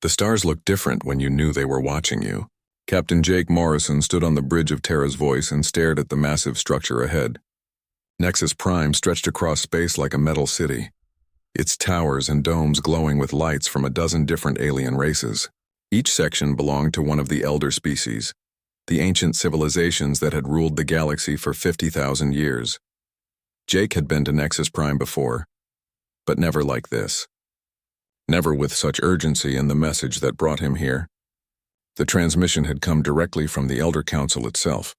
The stars looked different when you knew they were watching you. Captain Jake Morrison stood on the bridge of Terra's Voice and stared at the massive structure ahead. Nexus Prime stretched across space like a metal city, its towers and domes glowing with lights from a dozen different alien races. Each section belonged to one of the elder species, the ancient civilizations that had ruled the galaxy for 50,000 years. Jake had been to Nexus Prime before, but never like this. Never with such urgency in the message that brought him here. The transmission had come directly from the Elder Council itself,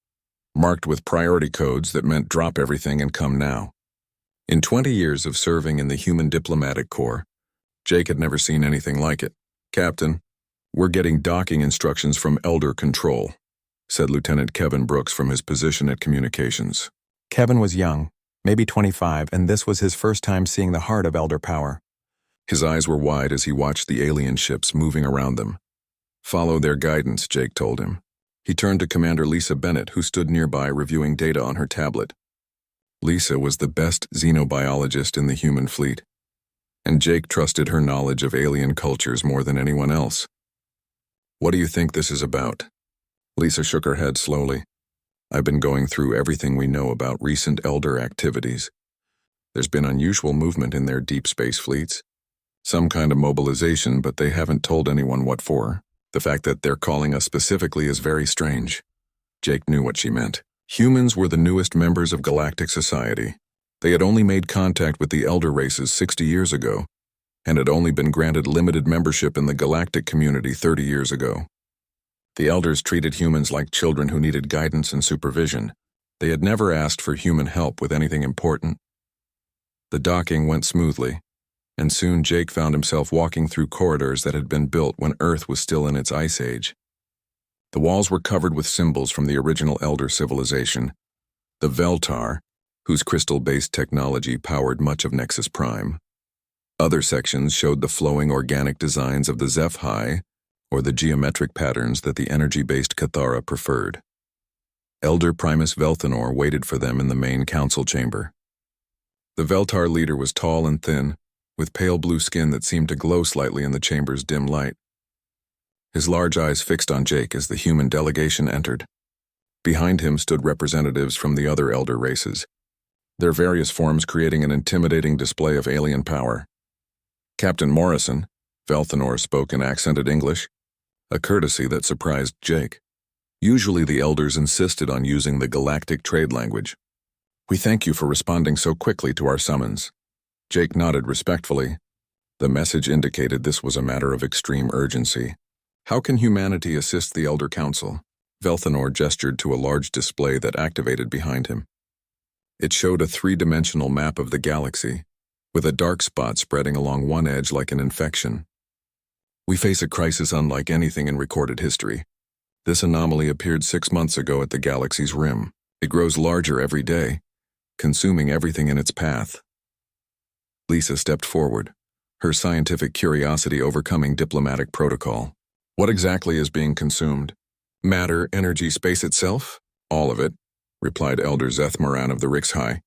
marked with priority codes that meant drop everything and come now. In 20 years of serving in the Human Diplomatic Corps, Jake had never seen anything like it. "Captain, we're getting docking instructions from Elder Control," said Lieutenant Kevin Brooks from his position at Communications. Kevin was young, maybe 25, and this was his first time seeing the heart of Elder power. His eyes were wide as he watched the alien ships moving around them. "Follow their guidance," Jake told him. He turned to Commander Lisa Bennett, who stood nearby reviewing data on her tablet. Lisa was the best xenobiologist in the human fleet, and Jake trusted her knowledge of alien cultures more than anyone else. "What do you think this is about?" Lisa shook her head slowly. "I've been going through everything we know about recent Elder activities. There's been unusual movement in their deep space fleets. Some kind of mobilization, but they haven't told anyone what for. The fact that they're calling us specifically is very strange." Jake knew what she meant. Humans were the newest members of galactic society. They had only made contact with the Elder races 60 years ago, and had only been granted limited membership in the galactic community 30 years ago. The Elders treated humans like children who needed guidance and supervision. They had never asked for human help with anything important. The docking went smoothly, and soon Jake found himself walking through corridors that had been built when Earth was still in its ice age. The walls were covered with symbols from the original Elder civilization, the Veltar, whose crystal-based technology powered much of Nexus Prime. Other sections showed the flowing organic designs of the HFY, or the geometric patterns that the energy-based Cathara preferred. Elder Primus Velthanor waited for them in the main council chamber. The Veltar leader was tall and thin, with pale blue skin that seemed to glow slightly in the chamber's dim light. His large eyes fixed on Jake as the human delegation entered. Behind him stood representatives from the other Elder races, their various forms creating an intimidating display of alien power. Captain Morrison, Velthanor spoke in accented English, a courtesy that surprised Jake. Usually the Elders insisted on using the galactic trade language. "We thank you for responding so quickly to our summons." Jake nodded respectfully. The message indicated this was a matter of extreme urgency. "How can humanity assist the Elder Council?" Velthanor gestured to a large display that activated behind him. It showed a three-dimensional map of the galaxy, with a dark spot spreading along one edge like an infection. "We face a crisis unlike anything in recorded history. This anomaly appeared 6 months ago at the galaxy's rim. It grows larger every day, consuming everything in its path." Lisa stepped forward, her scientific curiosity overcoming diplomatic protocol. "What exactly is being consumed? Matter, energy, space itself?" "All of it," replied Elder Zeth Moran of the Rixhai,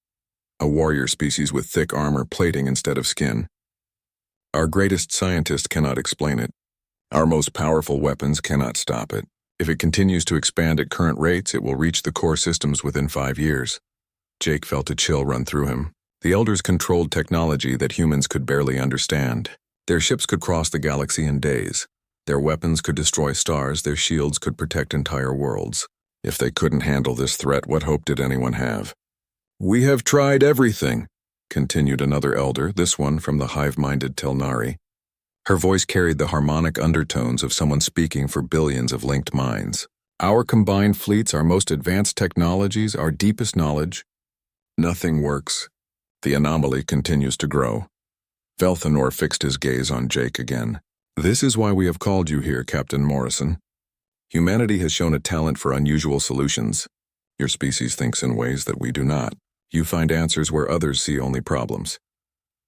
a warrior species with thick armor plating instead of skin. "Our greatest scientist cannot explain it. Our most powerful weapons cannot stop it. If it continues to expand at current rates, it will reach the core systems within 5 years. Jake felt a chill run through him. The Elders controlled technology that humans could barely understand. Their ships could cross the galaxy in days. Their weapons could destroy stars, their shields could protect entire worlds. If they couldn't handle this threat, what hope did anyone have? "We have tried everything," continued another Elder, this one from the hive-minded Telnari. Her voice carried the harmonic undertones of someone speaking for billions of linked minds. "Our combined fleets, our most advanced technologies, our deepest knowledge. Nothing works. The anomaly continues to grow." Velthanor fixed his gaze on Jake again. "This is why we have called you here, Captain Morrison. Humanity has shown a talent for unusual solutions. Your species thinks in ways that we do not. You find answers where others see only problems."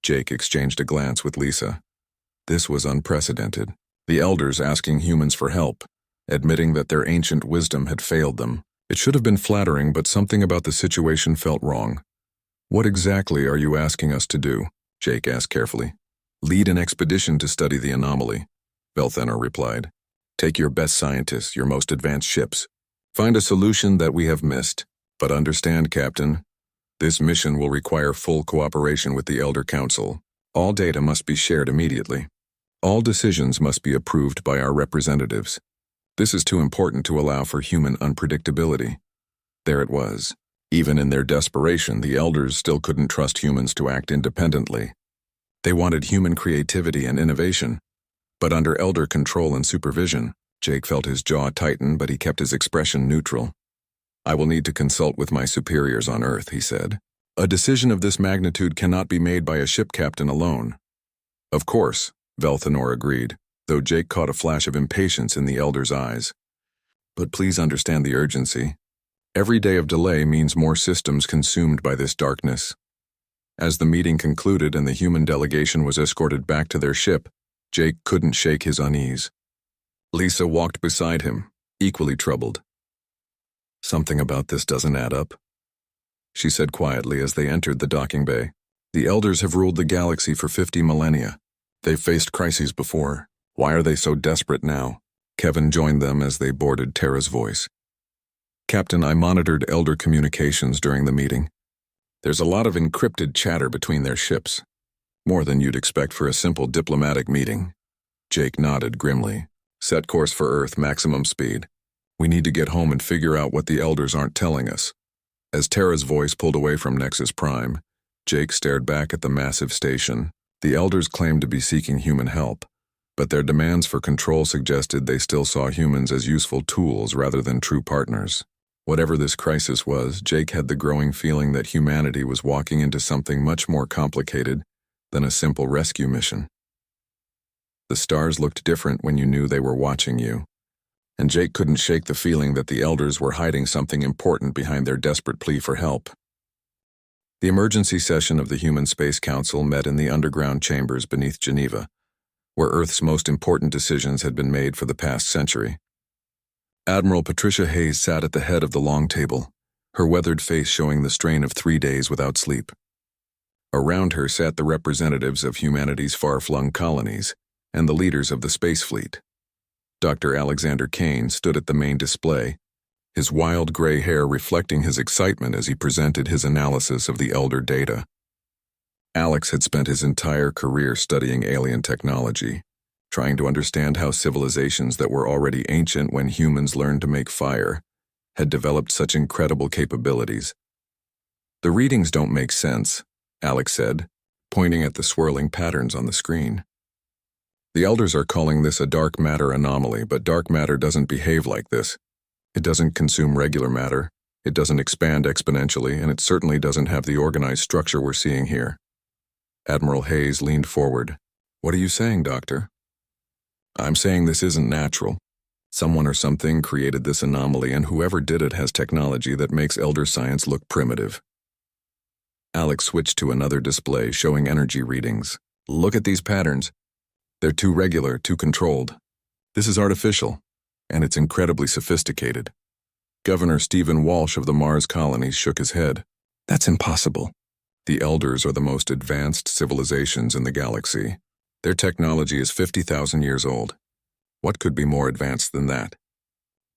Jake exchanged a glance with Lisa. This was unprecedented. The Elders asking humans for help, admitting that their ancient wisdom had failed them. It should have been flattering, but something about the situation felt wrong. "What exactly are you asking us to do?" Jake asked carefully. "Lead an expedition to study the anomaly." Velthenor replied. Take your best scientists, your most advanced ships. Find a solution that we have missed. But understand, Captain, this mission will require full cooperation with the Elder Council. All data must be shared immediately. All decisions must be approved by our representatives. This is too important to allow for human unpredictability. There it was. Even in their desperation, the Elders still couldn't trust humans to act independently. They wanted human creativity and innovation. But under Elder control and supervision, Jake felt his jaw tighten, but he kept his expression neutral. I will need to consult with my superiors on Earth, he said. A decision of this magnitude cannot be made by a ship captain alone. Of course, Velthenor agreed, though Jake caught a flash of impatience in the Elder's eyes. But please understand the urgency. Every day of delay means more systems consumed by this darkness. As the meeting concluded and the human delegation was escorted back to their ship, Jake couldn't shake his unease. Lisa walked beside him, equally troubled. Something about this doesn't add up, she said quietly as they entered the docking bay. The Elders have ruled the galaxy for 50 millennia. They've faced crises before. Why are they so desperate now? Kevin joined them as they boarded Terra's voice. Captain, I monitored Elder communications during the meeting. There's a lot of encrypted chatter between their ships. More than you'd expect for a simple diplomatic meeting. Jake nodded grimly. Set course for Earth, maximum speed. We need to get home and figure out what the Elders aren't telling us. As Terra's voice pulled away from Nexus Prime, Jake stared back at the massive station. The Elders claimed to be seeking human help, but their demands for control suggested they still saw humans as useful tools rather than true partners. Whatever this crisis was, Jake had the growing feeling that humanity was walking into something much more complicated than a simple rescue mission. The stars looked different when you knew they were watching you, and Jake couldn't shake the feeling that the Elders were hiding something important behind their desperate plea for help. The emergency session of the Human Space Council met in the underground chambers beneath Geneva, where Earth's most important decisions had been made for the past century. Admiral Patricia Hayes sat at the head of the long table, her weathered face showing the strain of 3 days without sleep. Around her sat the representatives of humanity's far-flung colonies and the leaders of the space fleet. Dr. Alexander Kane stood at the main display, his wild gray hair reflecting his excitement as he presented his analysis of the Elder data. Alex had spent his entire career studying alien technology, trying to understand how civilizations that were already ancient when humans learned to make fire had developed such incredible capabilities. The readings don't make sense, Alex said, pointing at the swirling patterns on the screen. The Elders are calling this a dark matter anomaly, but dark matter doesn't behave like this. It doesn't consume regular matter, it doesn't expand exponentially, and it certainly doesn't have the organized structure we're seeing here. Admiral Hayes leaned forward. What are you saying, Doctor? I'm saying this isn't natural. Someone or something created this anomaly, and whoever did it has technology that makes Elder science look primitive. Alex switched to another display showing energy readings. Look at these patterns. They're too regular, too controlled. This is artificial, and it's incredibly sophisticated. Governor Stephen Walsh of the Mars colonies shook his head. That's impossible. The Elders are the most advanced civilizations in the galaxy. Their technology is 50,000 years old. What could be more advanced than that?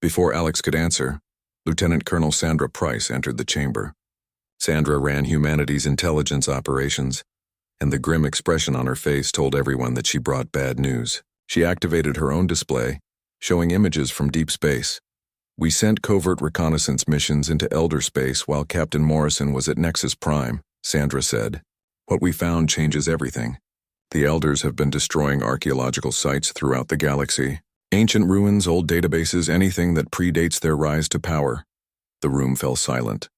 Before Alex could answer, Lieutenant Colonel Sandra Price entered the chamber. Sandra ran humanity's intelligence operations, and the grim expression on her face told everyone that she brought bad news. She activated her own display, showing images from deep space. We sent covert reconnaissance missions into Elder space while Captain Morrison was at Nexus Prime, Sandra said. What we found changes everything. The Elders have been destroying archaeological sites throughout the galaxy. Ancient ruins, old databases, anything that predates their rise to power. The room fell silent.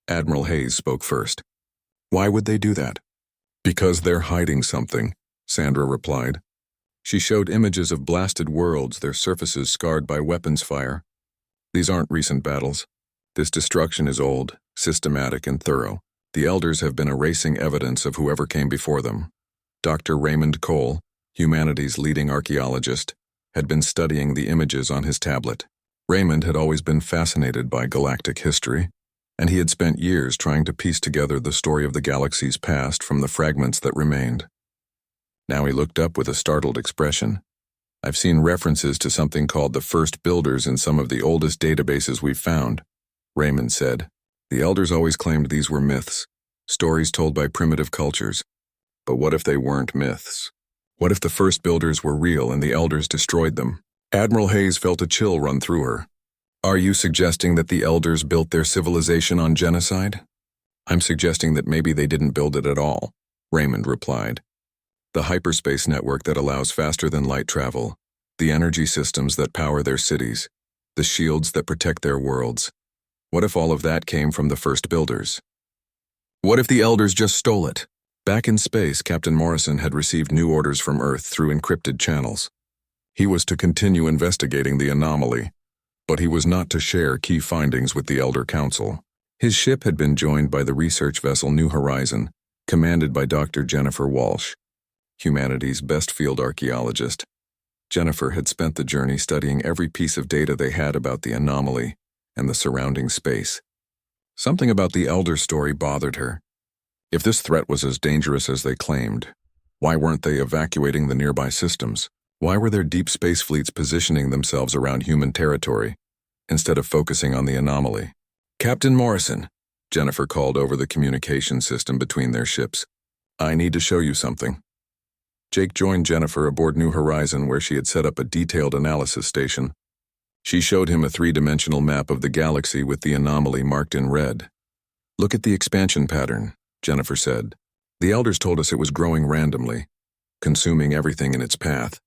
Admiral Hayes spoke first. Why would they do that? Because they're hiding something, Sandra replied. She showed images of blasted worlds, their surfaces scarred by weapons fire. These aren't recent battles. This destruction is old, systematic, and thorough. The Elders have been erasing evidence of whoever came before them. Dr. Raymond Cole, humanity's leading archaeologist, had been studying the images on his tablet. Raymond had always been fascinated by galactic history, and he had spent years trying to piece together the story of the galaxy's past from the fragments that remained. Now he looked up with a startled expression. I've seen references to something called the First Builders in some of the oldest databases we've found, Raymond said. The elders always claimed these were myths, stories told by primitive cultures. But what if they weren't myths? What if the First Builders were real and the elders destroyed them? Admiral Hayes felt a chill run through her. Are you suggesting that the elders built their civilization on genocide? I'm suggesting that maybe they didn't build it at all, Raymond replied. The hyperspace network that allows faster-than-light travel, the energy systems that power their cities, the shields that protect their worlds. What if all of that came from the First Builders? What if the elders just stole it? Back in space, Captain Morrison had received new orders from Earth through encrypted channels. He was to continue investigating the anomaly, but he was not to share key findings with the Elder Council. His ship had been joined by the research vessel New Horizon, commanded by Dr. Jennifer Walsh, humanity's best field archaeologist. Jennifer had spent the journey studying every piece of data they had about the anomaly and the surrounding space. Something about the Elder story bothered her. If this threat was as dangerous as they claimed, why weren't they evacuating the nearby systems? Why were their deep space fleets positioning themselves around human territory, instead of focusing on the anomaly? Captain Morrison, Jennifer called over the communication system between their ships. I need to show you something. Jake joined Jennifer aboard New Horizon, where she had set up a detailed analysis station. She showed him a three-dimensional map of the galaxy with the anomaly marked in red. Look at the expansion pattern, Jennifer said. The elders told us it was growing randomly, consuming everything in its path.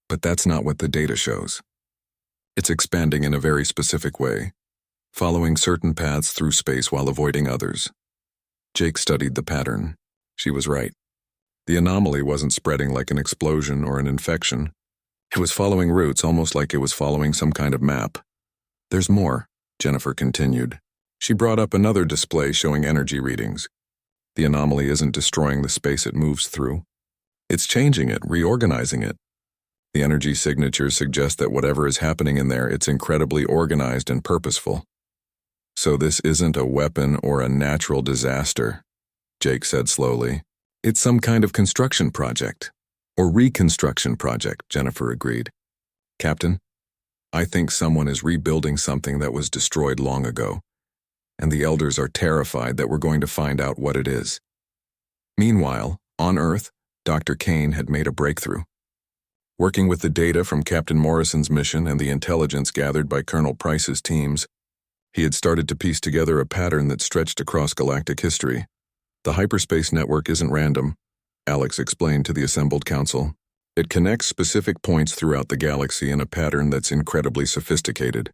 But that's not what the data shows. It's expanding in a very specific way, following certain paths through space while avoiding others. Jake studied the pattern. She was right. The anomaly wasn't spreading like an explosion or an infection. It was following routes, almost like it was following some kind of map. There's more, Jennifer continued. She brought up another display showing energy readings. The anomaly isn't destroying the space it moves through. It's changing it, reorganizing it. The energy signatures suggest that whatever is happening in there, it's incredibly organized and purposeful. So this isn't a weapon or a natural disaster, Jake said slowly. It's some kind of construction project, or reconstruction project, Jennifer agreed. Captain, I think someone is rebuilding something that was destroyed long ago, and the elders are terrified that we're going to find out what it is. Meanwhile, on Earth, Dr. Kane had made a breakthrough. Working with the data from Captain Morrison's mission and the intelligence gathered by Colonel Price's teams, he had started to piece together a pattern that stretched across galactic history. The hyperspace network isn't random, Alex explained to the assembled council. It connects specific points throughout the galaxy in a pattern that's incredibly sophisticated.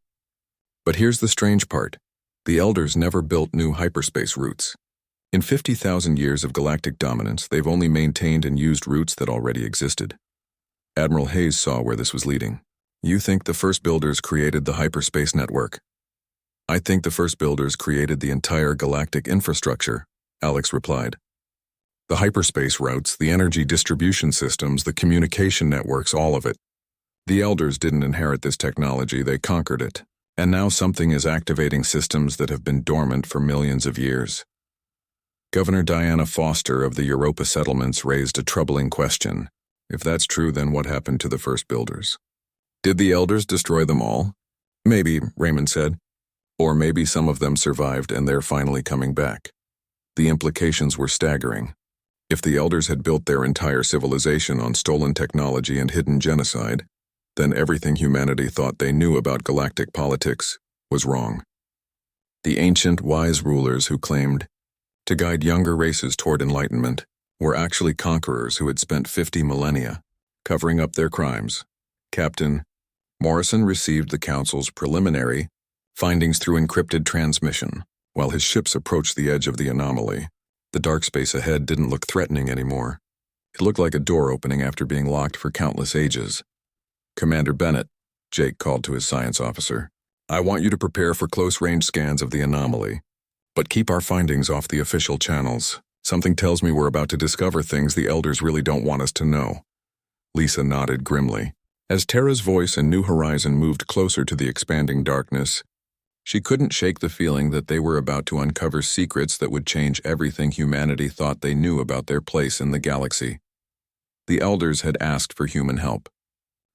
But here's the strange part. The elders never built new hyperspace routes. In 50,000 years of galactic dominance, they've only maintained and used routes that already existed. Admiral Hayes saw where this was leading. You think the First Builders created the hyperspace network? I think the First Builders created the entire galactic infrastructure, Alex replied. The hyperspace routes, the energy distribution systems, the communication networks, all of it. The elders didn't inherit this technology, they conquered it. And now something is activating systems that have been dormant for millions of years. Governor Diana Foster of the Europa settlements raised a troubling question. If that's true, then what happened to the First Builders? Did the elders destroy them all? Maybe, Raymond said. Or maybe some of them survived and they're finally coming back. The implications were staggering. If the elders had built their entire civilization on stolen technology and hidden genocide, then everything humanity thought they knew about galactic politics was wrong. The ancient, wise rulers who claimed to guide younger races toward enlightenment were actually conquerors who had spent 50 millennia covering up their crimes. Captain Morrison received the Council's preliminary findings through encrypted transmission. While his ships approached the edge of the anomaly, the dark space ahead didn't look threatening anymore. It looked like a door opening after being locked for countless ages. Commander Bennett, Jake called to his science officer, I want you to prepare for close-range scans of the anomaly, but keep our findings off the official channels. Something tells me we're about to discover things the elders really don't want us to know. Lisa nodded grimly. As Tara's voice and New Horizon moved closer to the expanding darkness, she couldn't shake the feeling that they were about to uncover secrets that would change everything humanity thought they knew about their place in the galaxy. The elders had asked for human help.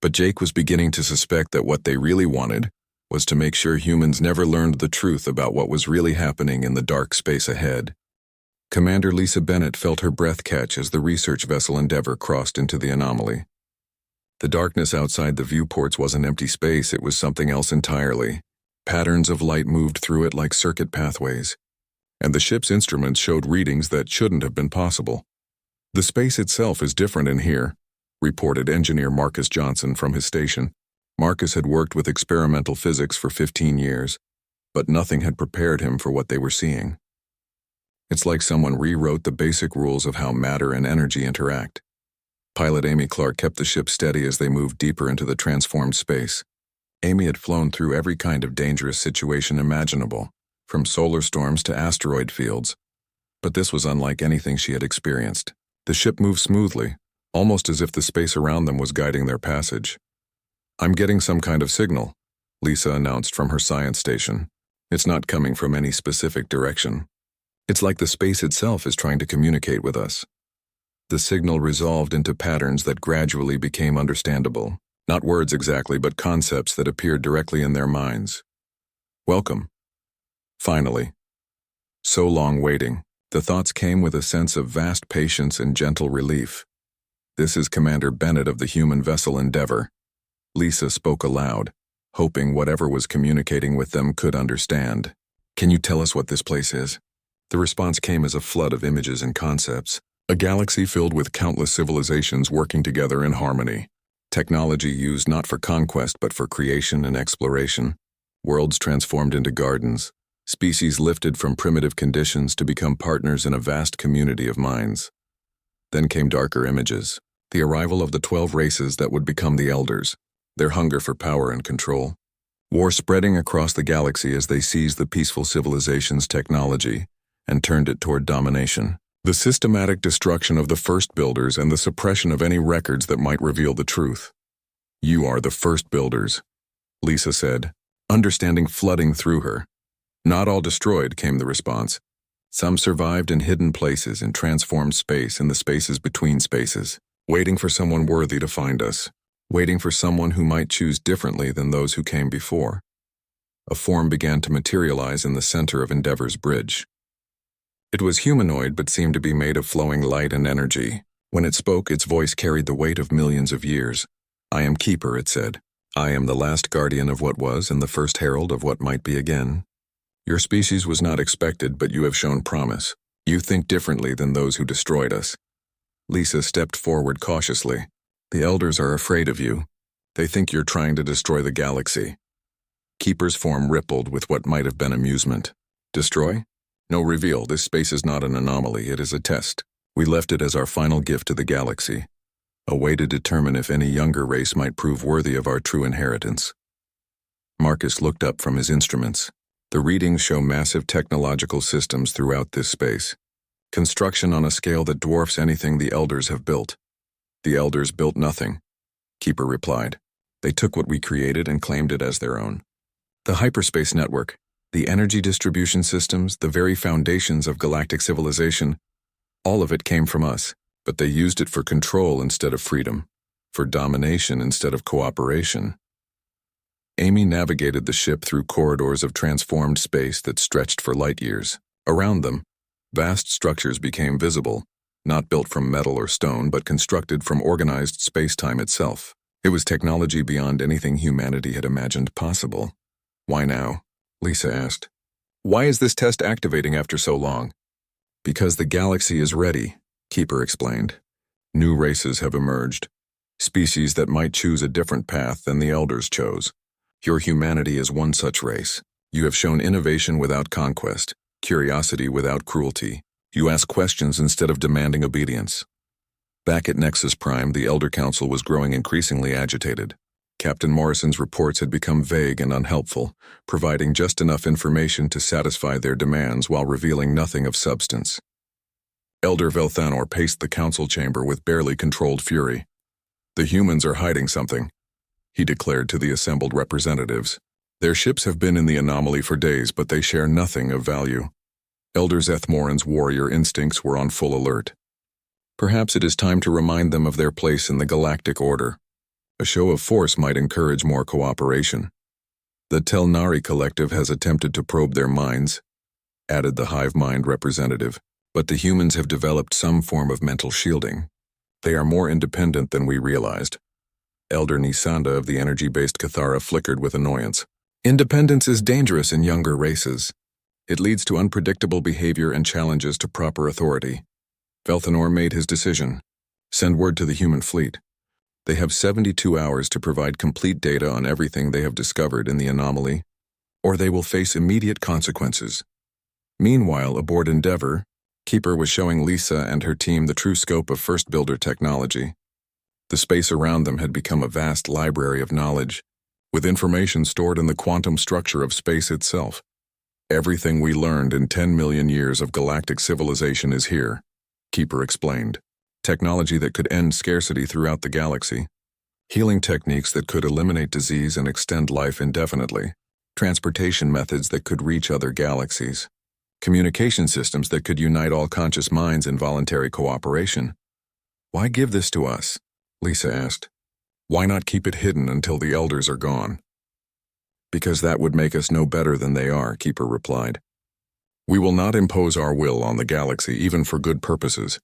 But Jake was beginning to suspect that what they really wanted was to make sure humans never learned the truth about what was really happening in the dark space ahead. Commander Lisa Bennett felt her breath catch as the research vessel Endeavour crossed into the anomaly. The darkness outside the viewports wasn't empty space, it was something else entirely. Patterns of light moved through it like circuit pathways, and the ship's instruments showed readings that shouldn't have been possible. "The space itself is different in here," reported engineer Marcus Johnson from his station. Marcus had worked with experimental physics for 15 years, but nothing had prepared him for what they were seeing. "It's like someone rewrote the basic rules of how matter and energy interact." Pilot Amy Clark kept the ship steady as they moved deeper into the transformed space. Amy had flown through every kind of dangerous situation imaginable, from solar storms to asteroid fields. But this was unlike anything she had experienced. The ship moved smoothly, almost as if the space around them was guiding their passage. "I'm getting some kind of signal," Lisa announced from her science station. "It's not coming from any specific direction. It's like the space itself is trying to communicate with us." The signal resolved into patterns that gradually became understandable. Not words exactly, but concepts that appeared directly in their minds. "Welcome." Finally. So long waiting. The thoughts came with a sense of vast patience and gentle relief. "This is Commander Bennett of the human vessel Endeavour." Lisa spoke aloud, hoping whatever was communicating with them could understand. "Can you tell us what this place is?" The response came as a flood of images and concepts. A galaxy filled with countless civilizations working together in harmony. Technology used not for conquest but for creation and exploration. Worlds transformed into gardens. Species lifted from primitive conditions to become partners in a vast community of minds. Then came darker images. The arrival of the 12 races that would become the Elders. Their hunger for power and control. War spreading across the galaxy as they seized the peaceful civilization's technology and turned it toward domination. The systematic destruction of the first builders and the suppression of any records that might reveal the truth. "You are the first builders," Lisa said, understanding flooding through her. "Not all destroyed," came the response. "Some survived in hidden places in transformed space and the spaces between spaces, waiting for someone worthy to find us, waiting for someone who might choose differently than those who came before." A form began to materialize in the center of Endeavour's bridge. It was humanoid but seemed to be made of flowing light and energy. When it spoke, its voice carried the weight of millions of years. "I am Keeper," it said. "I am the last guardian of what was and the first herald of what might be again. Your species was not expected, but you have shown promise. You think differently than those who destroyed us." Lisa stepped forward cautiously. "The Elders are afraid of you. They think you're trying to destroy the galaxy." Keeper's form rippled with what might have been amusement. "Destroy? No, reveal. This space is not an anomaly, it is a test. We left it as our final gift to the galaxy. A way to determine if any younger race might prove worthy of our true inheritance." Marcus looked up from his instruments. The readings show massive technological systems throughout this space. Construction on a scale that dwarfs anything the Elders have built. "The Elders built nothing," Keeper replied. "They took what we created and claimed it as their own. The hyperspace network, the energy distribution systems, the very foundations of galactic civilization, all of it came from us, but they used it for control instead of freedom, for domination instead of cooperation." Amy navigated the ship through corridors of transformed space that stretched for light years. Around them, vast structures became visible, not built from metal or stone, but constructed from organized space-time itself. It was technology beyond anything humanity had imagined possible. "Why now?" Lisa asked. "Why is this test activating after so long?" "Because the galaxy is ready," Keeper explained. "New races have emerged, species that might choose a different path than the Elders chose. Your humanity is one such race. You have shown innovation without conquest, curiosity without cruelty. You ask questions instead of demanding obedience." Back at Nexus Prime, the Elder Council was growing increasingly agitated. Captain Morrison's reports had become vague and unhelpful, providing just enough information to satisfy their demands while revealing nothing of substance. Elder Velthanor paced the council chamber with barely controlled fury. "The humans are hiding something," he declared to the assembled representatives. "Their ships have been in the anomaly for days, but they share nothing of value." Elder Zethmoran's warrior instincts were on full alert. "Perhaps it is time to remind them of their place in the galactic order." A show of force might encourage more cooperation. The Telnari Collective has attempted to probe their minds, added the hive mind representative, but the humans have developed some form of mental shielding. They are more independent than we realized. Elder Nisanda of the energy-based Cathara flickered with annoyance. Independence is dangerous in younger races. It leads to unpredictable behavior and challenges to proper authority. Velthanor made his decision. Send word to the human fleet. They have 72 hours to provide complete data on everything they have discovered in the anomaly, or they will face immediate consequences. Meanwhile, aboard Endeavor, Keeper was showing Lisa and her team the true scope of First Builder technology. The space around them had become a vast library of knowledge, with information stored in the quantum structure of space itself. Everything we learned in 10 million years of galactic civilization is here, Keeper explained. Technology that could end scarcity throughout the galaxy. Healing techniques that could eliminate disease and extend life indefinitely. Transportation methods that could reach other galaxies. Communication systems that could unite all conscious minds in voluntary cooperation. Why give this to us? Lisa asked. Why not keep it hidden until the elders are gone? Because that would make us no better than they are, Keeper replied. We will not impose our will on the galaxy, even for good purposes.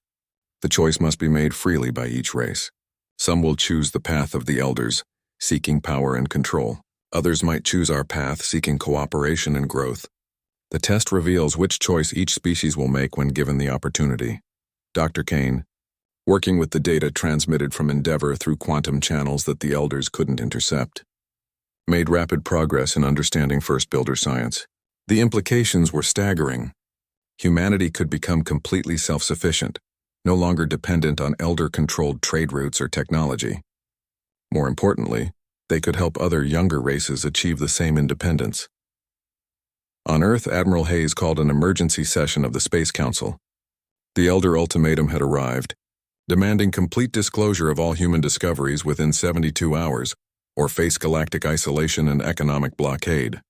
The choice must be made freely by each race. Some will choose the path of the elders, seeking power and control. Others might choose our path, seeking cooperation and growth. The test reveals which choice each species will make when given the opportunity. Dr. Kane, working with the data transmitted from Endeavor through quantum channels that the elders couldn't intercept, made rapid progress in understanding First Builder science. The implications were staggering. Humanity could become completely self-sufficient, no longer dependent on elder-controlled trade routes or technology. More importantly, they could help other younger races achieve the same independence. On Earth, Admiral Hayes called an emergency session of the Space Council. The Elder ultimatum had arrived, demanding complete disclosure of all human discoveries within 72 hours, or face galactic isolation and economic blockade.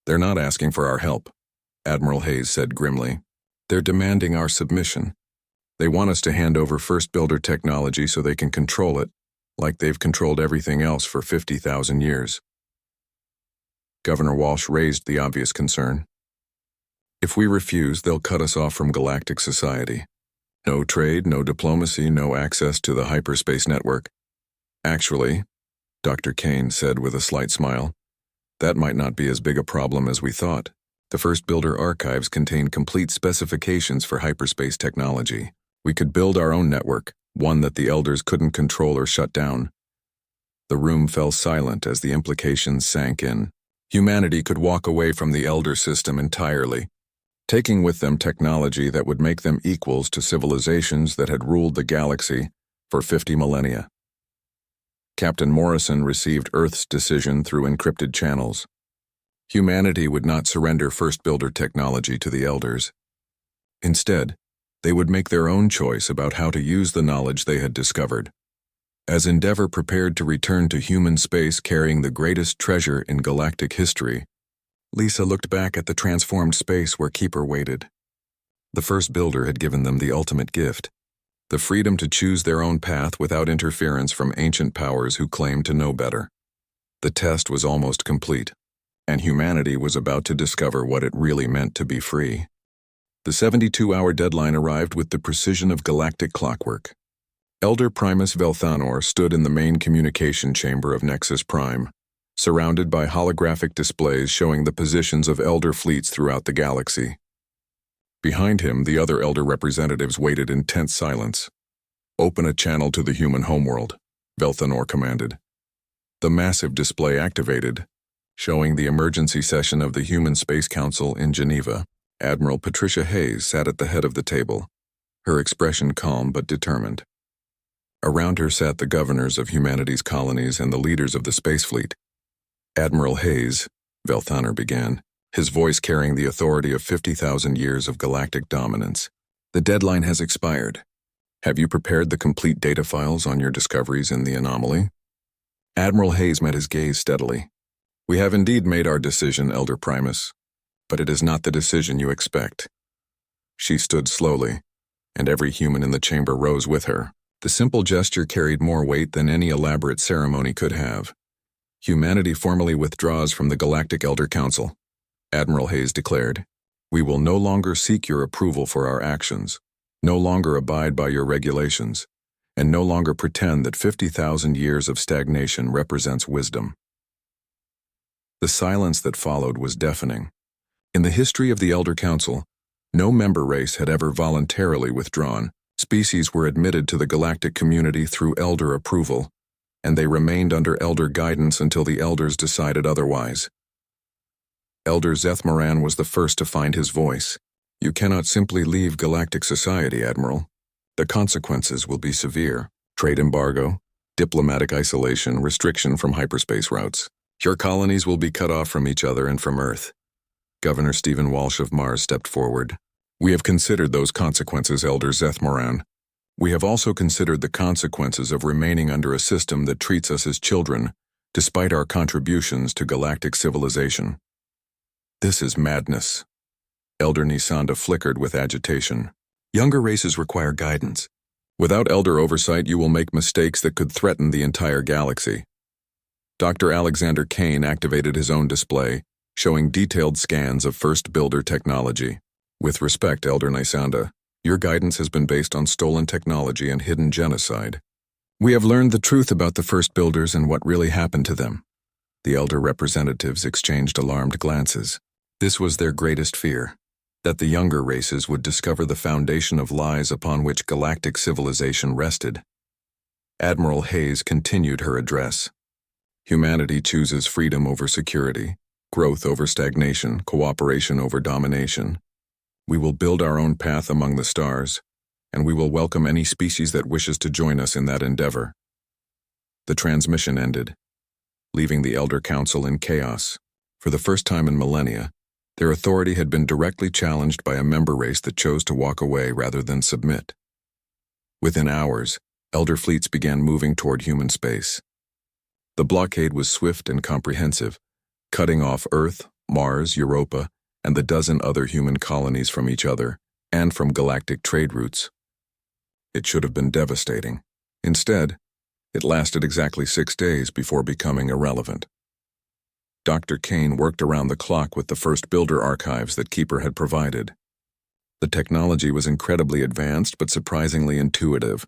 They're not asking for our help, Admiral Hayes said grimly. They're demanding our submission. They want us to hand over First Builder technology so they can control it, like they've controlled everything else for 50,000 years. Governor Walsh raised the obvious concern. If we refuse, they'll cut us off from galactic society. No trade, no diplomacy, no access to the hyperspace network. Actually, Dr. Kane said with a slight smile, that might not be as big a problem as we thought. The First Builder archives contain complete specifications for hyperspace technology. We could build our own network, one that the elders couldn't control or shut down. The room fell silent as the implications sank in. Humanity could walk away from the elder system entirely, taking with them technology that would make them equals to civilizations that had ruled the galaxy for 50 millennia. Captain Morrison received Earth's decision through encrypted channels. Humanity would not surrender First Builder technology to the elders. Instead, they would make their own choice about how to use the knowledge they had discovered. As Endeavor prepared to return to human space carrying the greatest treasure in galactic history, Lisa looked back at the transformed space where Keeper waited. The First Builder had given them the ultimate gift, the freedom to choose their own path without interference from ancient powers who claimed to know better. The test was almost complete, and humanity was about to discover what it really meant to be free. The 72-hour deadline arrived with the precision of galactic clockwork. Elder Primus Velthanor stood in the main communication chamber of Nexus Prime, surrounded by holographic displays showing the positions of Elder fleets throughout the galaxy. Behind him, the other Elder representatives waited in tense silence. Open a channel to the human homeworld, Velthanor commanded. The massive display activated, showing the emergency session of the Human Space Council in Geneva. Admiral Patricia Hayes sat at the head of the table, her expression calm but determined. Around her sat the governors of humanity's colonies and the leaders of the space fleet. Admiral Hayes, Velthanor began, his voice carrying the authority of 50,000 years of galactic dominance. The deadline has expired. Have you prepared the complete data files on your discoveries in the anomaly? Admiral Hayes met his gaze steadily. We have indeed made our decision, Elder Primus, but it is not the decision you expect. She stood slowly, and every human in the chamber rose with her. The simple gesture carried more weight than any elaborate ceremony could have. Humanity formally withdraws from the Galactic Elder Council, Admiral Hayes declared. We will no longer seek your approval for our actions, no longer abide by your regulations, and no longer pretend that 50,000 years of stagnation represents wisdom. The silence that followed was deafening. In the history of the Elder Council, no member race had ever voluntarily withdrawn. Species were admitted to the galactic community through Elder approval, and they remained under Elder guidance until the Elders decided otherwise. Elder Zethmoran was the first to find his voice. You cannot simply leave galactic society, Admiral. The consequences will be severe. Trade embargo, diplomatic isolation, restriction from hyperspace routes. Your colonies will be cut off from each other and from Earth. Governor Stephen Walsh of Mars stepped forward. We have considered those consequences, Elder Zethmoran. We have also considered the consequences of remaining under a system that treats us as children, despite our contributions to galactic civilization. This is madness. Elder Nisanda flickered with agitation. Younger races require guidance. Without Elder oversight, you will make mistakes that could threaten the entire galaxy. Dr. Alexander Kane activated his own display, showing detailed scans of First Builder technology. With respect, Elder Nisanda, your guidance has been based on stolen technology and hidden genocide. We have learned the truth about the First Builders and what really happened to them. The Elder representatives exchanged alarmed glances. This was their greatest fear, that the younger races would discover the foundation of lies upon which galactic civilization rested. Admiral Hayes continued her address. Humanity chooses freedom over security, growth over stagnation, cooperation over domination. We will build our own path among the stars, and we will welcome any species that wishes to join us in that endeavor. The transmission ended, leaving the Elder Council in chaos. For the first time in millennia, their authority had been directly challenged by a member race that chose to walk away rather than submit. Within hours, Elder fleets began moving toward human space. The blockade was swift and comprehensive, cutting off Earth, Mars, Europa, and the dozen other human colonies from each other, and from galactic trade routes. It should have been devastating. Instead, it lasted exactly 6 days before becoming irrelevant. Dr. Kane worked around the clock with the First Builder archives that Keeper had provided. The technology was incredibly advanced but surprisingly intuitive,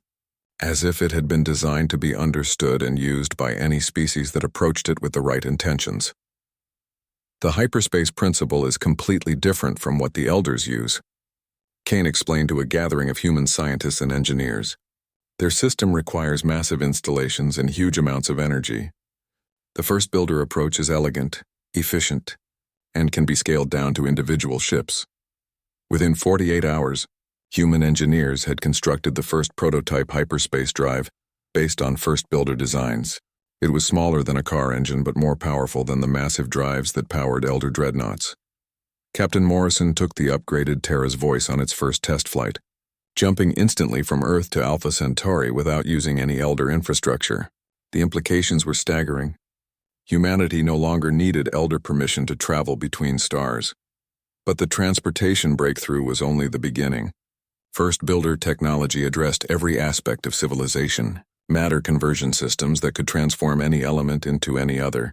as if it had been designed to be understood and used by any species that approached it with the right intentions. The hyperspace principle is completely different from what the Elders use, Kane explained to a gathering of human scientists and engineers. Their system requires massive installations and huge amounts of energy. The First Builder approach is elegant, efficient, and can be scaled down to individual ships. Within 48 hours, human engineers had constructed the first prototype hyperspace drive based on First Builder designs. It was smaller than a car engine but more powerful than the massive drives that powered Elder dreadnoughts. Captain Morrison took the upgraded Terra's voice on its first test flight, jumping instantly from Earth to Alpha Centauri without using any Elder infrastructure. The implications were staggering. Humanity no longer needed Elder permission to travel between stars. But the transportation breakthrough was only the beginning. First Builder technology addressed every aspect of civilization, matter conversion systems that could transform any element into any other,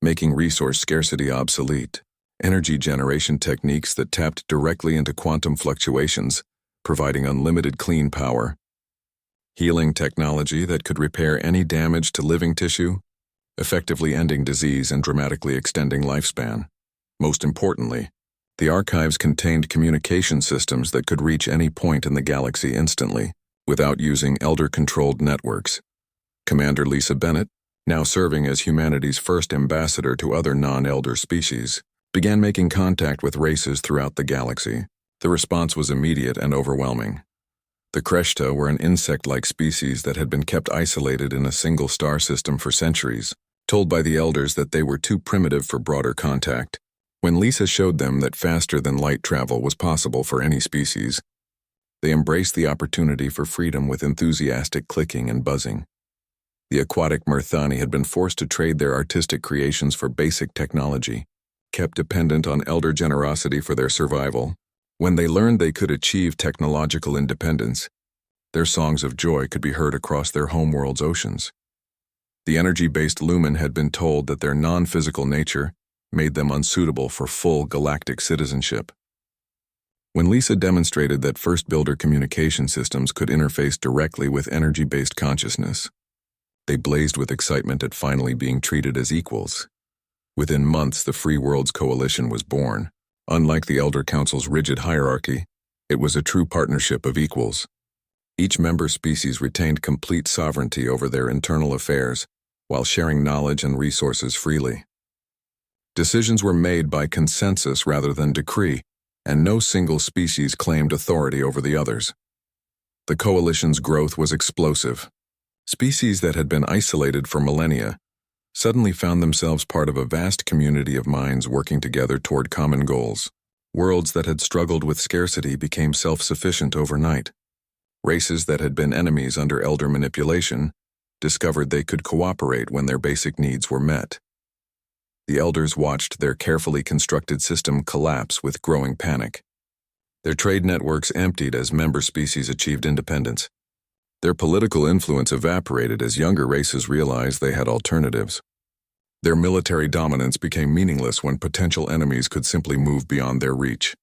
making resource scarcity obsolete, energy generation techniques that tapped directly into quantum fluctuations, providing unlimited clean power, healing technology that could repair any damage to living tissue, effectively ending disease and dramatically extending lifespan. Most importantly, the archives contained communication systems that could reach any point in the galaxy instantly, without using Elder-controlled networks. Commander Lisa Bennett, now serving as humanity's first ambassador to other non-Elder species, began making contact with races throughout the galaxy. The response was immediate and overwhelming. The Kreshta were an insect-like species that had been kept isolated in a single star system for centuries, told by the Elders that they were too primitive for broader contact. When Lisa showed them that faster-than-light travel was possible for any species, they embraced the opportunity for freedom with enthusiastic clicking and buzzing. The aquatic Murthani had been forced to trade their artistic creations for basic technology, kept dependent on Elder generosity for their survival. When they learned they could achieve technological independence, Their songs of joy could be heard across their homeworld's oceans. The energy-based Lumen had been told that their non-physical nature made them unsuitable for full galactic citizenship. When Lisa demonstrated that First Builder communication systems could interface directly with energy-based consciousness, they blazed with excitement at finally being treated as equals. Within months, the Free Worlds Coalition was born. Unlike the Elder Council's rigid hierarchy, it was a true partnership of equals. Each member species retained complete sovereignty over their internal affairs, while sharing knowledge and resources freely. Decisions were made by consensus rather than decree, and no single species claimed authority over the others. The coalition's growth was explosive. Species that had been isolated for millennia suddenly found themselves part of a vast community of minds working together toward common goals. Worlds that had struggled with scarcity became self-sufficient overnight. Races that had been enemies under elder manipulation discovered they could cooperate when their basic needs were met. The elders watched their carefully constructed system collapse with growing panic. Their trade networks emptied as member species achieved independence. Their political influence evaporated as younger races realized they had alternatives. Their military dominance became meaningless when potential enemies could simply move beyond their reach.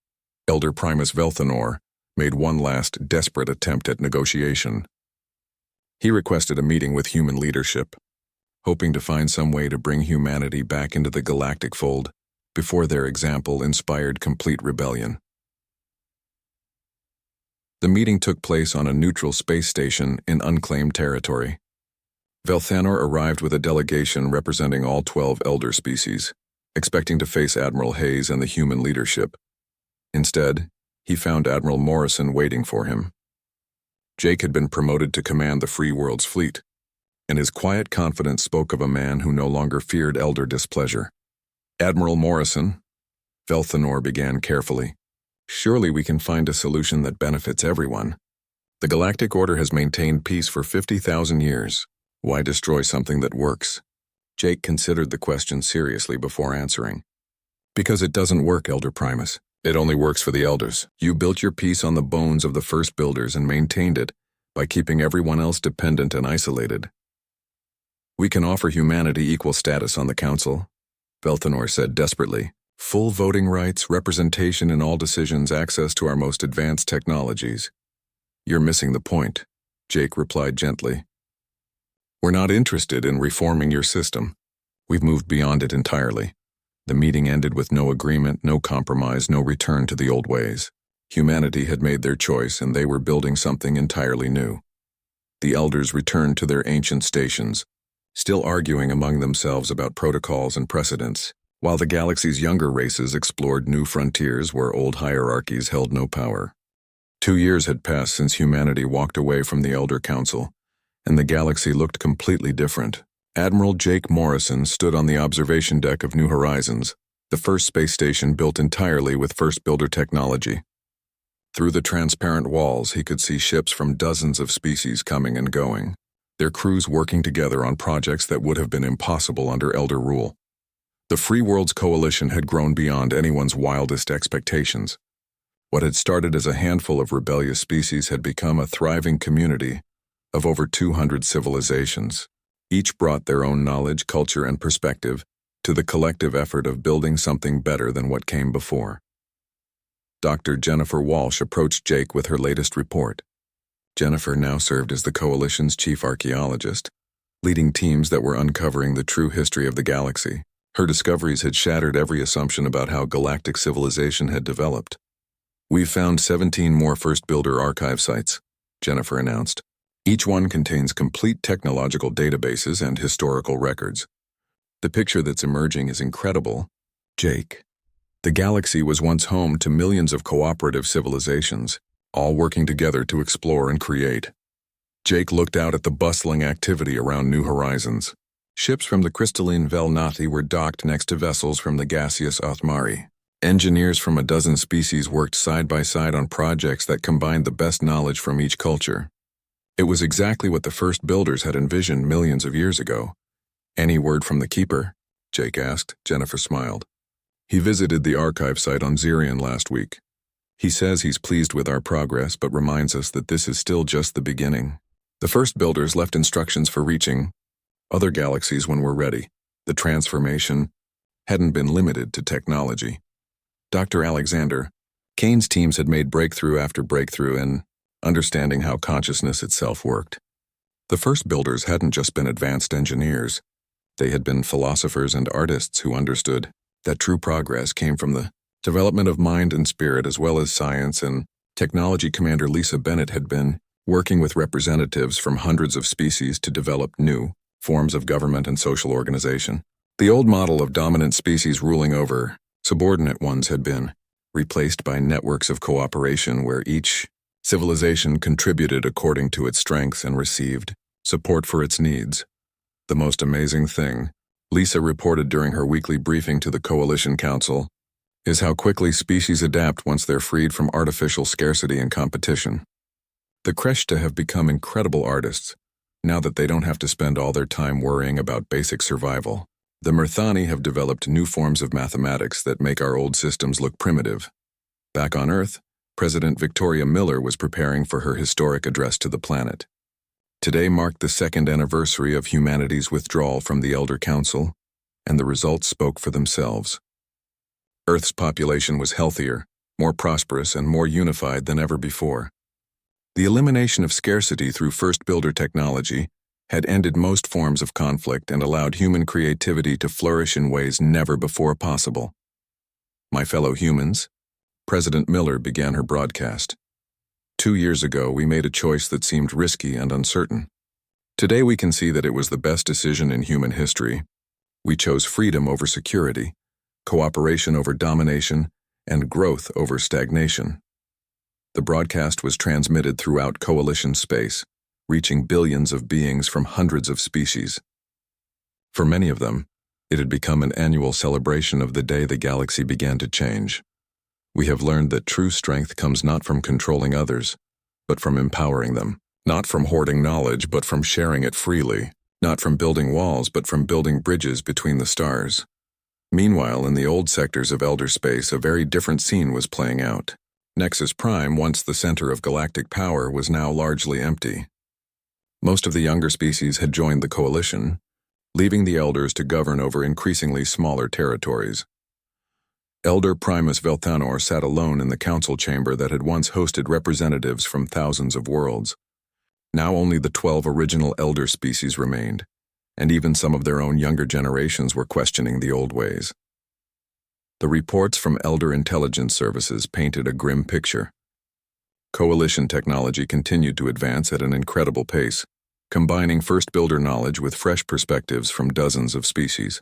Elder Primus Velthanor made one last desperate attempt at negotiation. He requested a meeting with human leadership, hoping to find some way to bring humanity back into the galactic fold before their example inspired complete rebellion. The meeting took place on a neutral space station in unclaimed territory. Velthanor arrived with a delegation representing all 12 elder species, expecting to face Admiral Hayes and the human leadership. Instead, he found Admiral Morrison waiting for him. Jake had been promoted to command the Free World's fleet, and his quiet confidence spoke of a man who no longer feared elder displeasure. Admiral Morrison, Velthanor began carefully. Surely we can find a solution that benefits everyone. The Galactic Order has maintained peace for 50,000 years. Why destroy something that works? Jake considered the question seriously before answering. Because it doesn't work, Elder Primus. It only works for the elders. You built your peace on the bones of the first builders and maintained it by keeping everyone else dependent and isolated. We can offer humanity equal status on the council, Velthanor said desperately. Full voting rights, representation in all decisions, access to our most advanced technologies. You're missing the point, Jake replied gently. We're not interested in reforming your system. We've moved beyond it entirely. The meeting ended with no agreement, no compromise, no return to the old ways. Humanity had made their choice, and they were building something entirely new. The elders returned to their ancient stations, still arguing among themselves about protocols and precedents, while the galaxy's younger races explored new frontiers where old hierarchies held no power. 2 years had passed since humanity walked away from the Elder Council, and the galaxy looked completely different. Admiral Jake Morrison stood on the observation deck of New Horizons, the first space station built entirely with First Builder technology. Through the transparent walls, he could see ships from dozens of species coming and going, their crews working together on projects that would have been impossible under Elder rule. The Free Worlds Coalition had grown beyond anyone's wildest expectations. What had started as a handful of rebellious species had become a thriving community of over 200 civilizations. Each brought their own knowledge, culture, and perspective to the collective effort of building something better than what came before. Dr. Jennifer Walsh approached Jake with her latest report. Jennifer now served as the Coalition's chief archaeologist, leading teams that were uncovering the true history of the galaxy. Her discoveries had shattered every assumption about how galactic civilization had developed. We've found 17 more First Builder archive sites, Jennifer announced. Each one contains complete technological databases and historical records. The picture that's emerging is incredible, Jake. The galaxy was once home to millions of cooperative civilizations, all working together to explore and create. Jake looked out at the bustling activity around New Horizons. Ships from the crystalline Velnati were docked next to vessels from the gaseous Othmari. Engineers from a dozen species worked side by side on projects that combined the best knowledge from each culture. It was exactly what the first builders had envisioned millions of years ago. Any word from the Keeper? Jake asked. Jennifer smiled. He visited the archive site on Zirion last week. He says he's pleased with our progress but reminds us that this is still just the beginning. The first builders left instructions for reaching other galaxies when we're ready. The transformation hadn't been limited to technology. Dr. Alexander, Kane's teams had made breakthrough after breakthrough in understanding how consciousness itself worked. The first builders hadn't just been advanced engineers. They had been philosophers and artists who understood that true progress came from the development of mind and spirit as well as science, and technology commander Lisa Bennett had been working with representatives from hundreds of species to develop new forms of government and social organization. The old model of dominant species ruling over subordinate ones had been replaced by networks of cooperation where each civilization contributed according to its strengths and received support for its needs. The most amazing thing, Lisa reported during her weekly briefing to the Coalition Council, is how quickly species adapt once they're freed from artificial scarcity and competition. The Kreshta have become incredible artists, now that they don't have to spend all their time worrying about basic survival. The Murthani have developed new forms of mathematics that make our old systems look primitive. Back on Earth, President Victoria Miller was preparing for her historic address to the planet. Today marked the second anniversary of humanity's withdrawal from the Elder Council, and the results spoke for themselves. Earth's population was healthier, more prosperous, and more unified than ever before. The elimination of scarcity through first builder technology had ended most forms of conflict and allowed human creativity to flourish in ways never before possible. My fellow humans, President Miller began her broadcast. 2 years ago, we made a choice that seemed risky and uncertain. Today we can see that it was the best decision in human history. We chose freedom over security, cooperation over domination, and growth over stagnation. The broadcast was transmitted throughout Coalition space, reaching billions of beings from hundreds of species. For many of them, it had become an annual celebration of the day the galaxy began to change. We have learned that true strength comes not from controlling others, but from empowering them, not from hoarding knowledge, but from sharing it freely, not from building walls, but from building bridges between the stars. Meanwhile, in the old sectors of Elder Space, a very different scene was playing out. Nexus Prime, once the center of galactic power, was now largely empty. Most of the younger species had joined the Coalition, leaving the Elders to govern over increasingly smaller territories. Elder Primus Velthanor sat alone in the council chamber that had once hosted representatives from thousands of worlds. Now only the 12 original Elder species remained, and even some of their own younger generations were questioning the old ways. The reports from Elder Intelligence Services painted a grim picture. Coalition technology continued to advance at an incredible pace, combining first builder knowledge with fresh perspectives from dozens of species.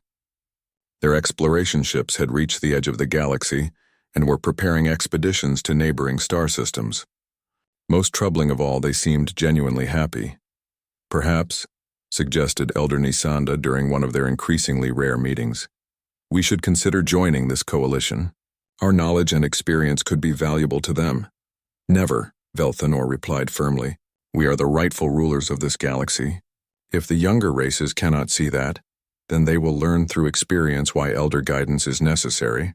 Their exploration ships had reached the edge of the galaxy and were preparing expeditions to neighboring star systems. Most troubling of all, they seemed genuinely happy. Perhaps, suggested Elder Nisanda during one of their increasingly rare meetings, we should consider joining this coalition. Our knowledge and experience could be valuable to them. Never, Velthanor replied firmly. We are the rightful rulers of this galaxy. If the younger races cannot see that, then they will learn through experience why Elder guidance is necessary.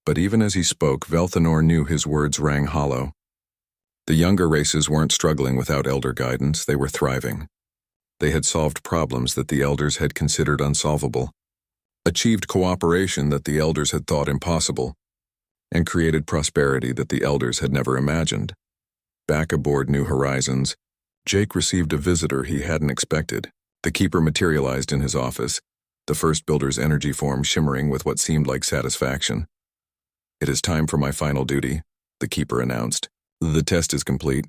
But even as he spoke, Velthanor knew his words rang hollow. The younger races weren't struggling without Elder guidance, they were thriving. They had solved problems that the Elders had considered unsolvable, achieved cooperation that the Elders had thought impossible, and created prosperity that the Elders had never imagined. Back aboard New Horizons, Jake received a visitor he hadn't expected. The Keeper materialized in his office, the first builder's energy form shimmering with what seemed like satisfaction. It is time for my final duty, the Keeper announced. The test is complete.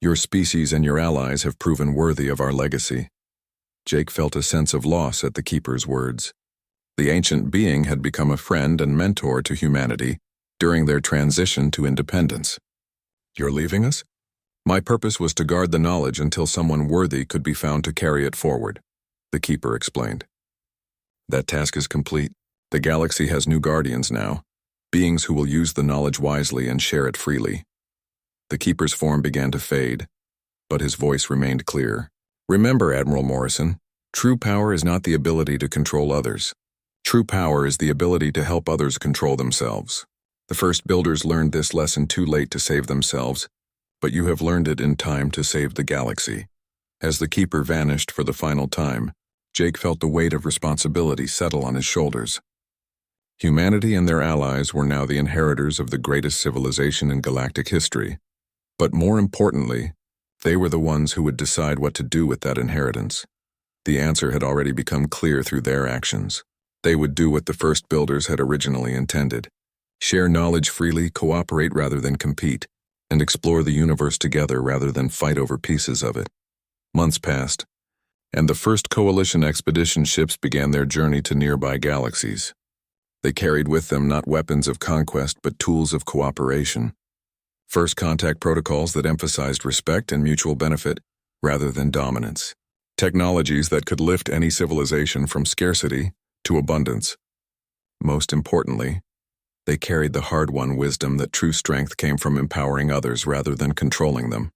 Your species and your allies have proven worthy of our legacy. Jake felt a sense of loss at the Keeper's words. The ancient being had become a friend and mentor to humanity during their transition to independence. You're leaving us? My purpose was to guard the knowledge until someone worthy could be found to carry it forward, the Keeper explained. That task is complete. The galaxy has new guardians now, beings who will use the knowledge wisely and share it freely. The Keeper's form began to fade, but his voice remained clear. Remember, Admiral Morrison, true power is not the ability to control others. True power is the ability to help others control themselves. The first builders learned this lesson too late to save themselves, but you have learned it in time to save the galaxy. As the Keeper vanished for the final time, Jake felt the weight of responsibility settle on his shoulders. Humanity and their allies were now the inheritors of the greatest civilization in galactic history, but more importantly, they were the ones who would decide what to do with that inheritance. The answer had already become clear through their actions. They would do what the first builders had originally intended: share knowledge freely, cooperate rather than compete, and explore the universe together rather than fight over pieces of it. Months passed, and the first coalition expedition ships began their journey to nearby galaxies. They carried with them not weapons of conquest but tools of cooperation. First contact protocols that emphasized respect and mutual benefit rather than dominance. Technologies that could lift any civilization from scarcity to abundance. Most importantly, they carried the hard-won wisdom that true strength came from empowering others rather than controlling them.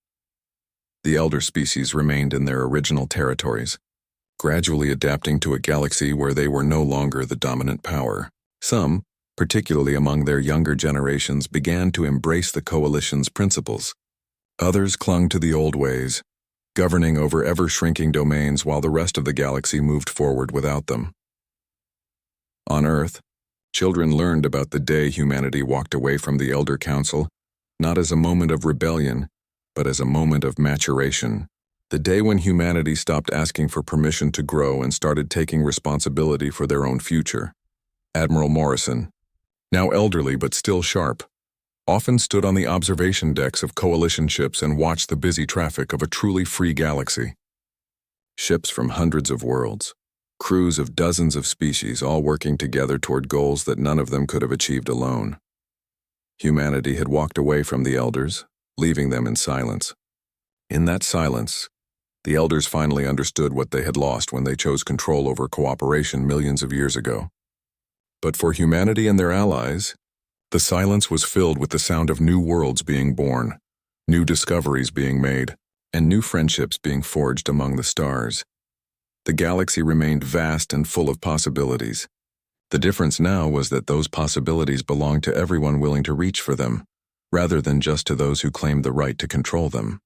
The elder species remained in their original territories, gradually adapting to a galaxy where they were no longer the dominant power. Some, particularly among their younger generations, began to embrace the coalition's principles. Others clung to the old ways, governing over ever-shrinking domains while the rest of the galaxy moved forward without them. On Earth, children learned about the day humanity walked away from the Elder Council, not as a moment of rebellion, but as a moment of maturation. The day when humanity stopped asking for permission to grow and started taking responsibility for their own future. Admiral Morrison, now elderly but still sharp, often stood on the observation decks of coalition ships and watched the busy traffic of a truly free galaxy. Ships from hundreds of worlds, crews of dozens of species, all working together toward goals that none of them could have achieved alone. Humanity had walked away from the elders, leaving them in silence. In that silence, the elders finally understood what they had lost when they chose control over cooperation millions of years ago. But for humanity and their allies, the silence was filled with the sound of new worlds being born, new discoveries being made, and new friendships being forged among the stars. The galaxy remained vast and full of possibilities. The difference now was that those possibilities belonged to everyone willing to reach for them, rather than just to those who claimed the right to control them.